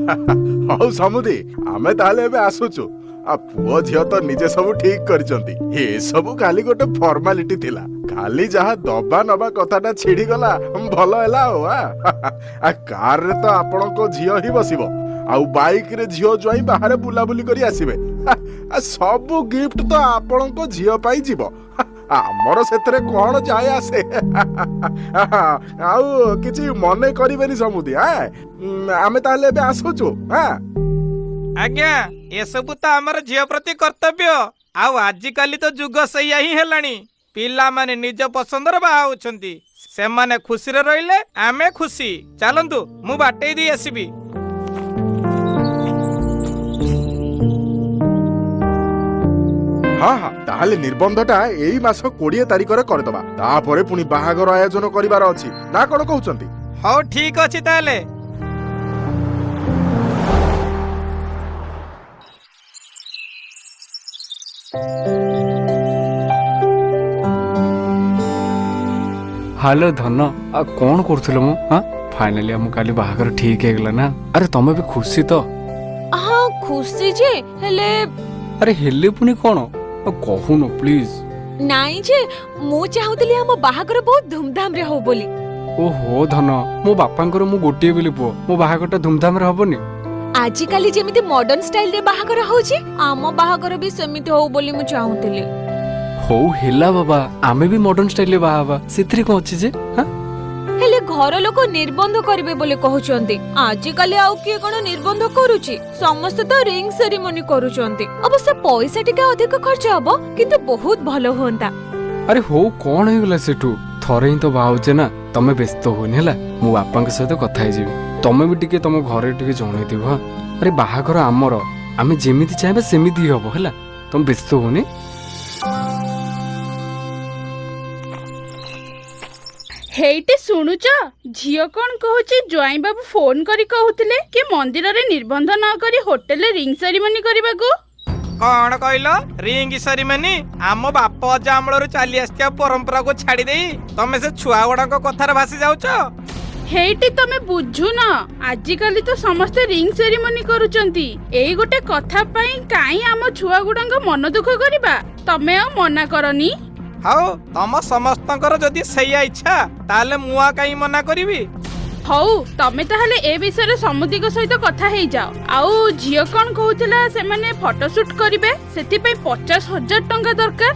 हौ समुदी आमे ताले एबे आसुचु आ पुओ झियो तो निजे सब ठीक करिसंती ए सब खाली गोटे फॉर्मालिटी थिला खाली जहा दबा नबा कथाटा छिड़ी गला भलो हैला हो आ कार रे तो आपन को झियो ही बसिबो आ बाइक रे झियो जोई बाहर बुलाबुली करी आसीबे आ सब गिफ्ट तो आपन को झियो पाई जीवो आमर सेतरे कोन जाय आसे आउ किछि मने करिबेनी समुदी आमे ताले एबे आसुचु आज्ञा ये सब तो आमर झियो प्रति कर्तव्य आउ आजिकाली तो जुग सैया ही हेलानी पिला माने निज पसंदर बाहा होछंती से माने खुशी रे रहिले आमे खुशी चलंतु मु बाटे दी आसीबी हाँ हाँ ताहले निर्बंधटा एई मास 20 तारिख रे करदबा तापरे पुनी बाहागर आयोजन करिवार अछि ना कोन कहउचंती हो ठीक अछि ताले हेलो धन आ कौन करथलो मो हां फाइनली हम काली बाहागर ठीक हे गेला ना अरे तमे भी खुशी तो हां खुशी जे हेले अरे हेले पुनी कोन कहू न प्लीज नाई जे मु चाहुतली हम बाहागर बहुत धूमधाम रे हो बोली ओहो धन मो बापांकर मु गोटिए बोली पो मो बाहागरटा धूमधाम रे हबनी आजि काली जेमिति मॉडर्न स्टाइल रे बाहागर होची आम बाहागर भी सेमिति हो बोली मु चाहुतली हो हेला बाबा आमे भी मॉडर्न स्टाइल रे बाहाबा सेथरे को अछि जे हां हेले घर लोक निर्बंध करबे बोले कहउचंती आजि काली आउ के कोन निर्बंध करूची समस्त तो रिंग सेरेमनी करूचंती अवश्य पैसा टिका अधिक खर्च हबो किंतु बहुत भलो होंता अरे हो कोन हे गेला सेठू थरे ही तो बाहुचे ना तमे व्यस्त होनी हैला मो बापा के सहित कथा हे जेबी तमे भी टिके तम घरे टिके जणै दिबो अरे बाहागर आमर आमे जेमिति चाहबे सेमिति हबो हैला तम व्यस्त होनी हेइटे सुनुच झियो कौन कहूची ज्वाई बाबू फोन करी कहूतिले कि मंदिर रे निर्बंध न करी होटल रे रिंग सेरेमनी करबा को कौन कहलो रिंग सेरेमनी आम बाप अजा अमलरु चली आस्तिया परंपरा को छाड़ी देई तमे से छुआ गुडा को कथार भासी जाउचो हेइटे तमे बुझु न आजि काली तो समस्त रिंग सेरेमनी करूचंती एई गोटे कथा पई काई आम छुआ गुडांग मन दुख करबा तमे आ मना करनी हाउ तम समस्तकर जदी सैया इच्छा ताले मुआ काई मना करिवि हौ तमे ताहले ए विषय समुदी को सहित कथा हेई जाओ आउ झियो कौन कहूतिला से माने फोटोशूट करिवे सेति पई 50,000 टंका दरकार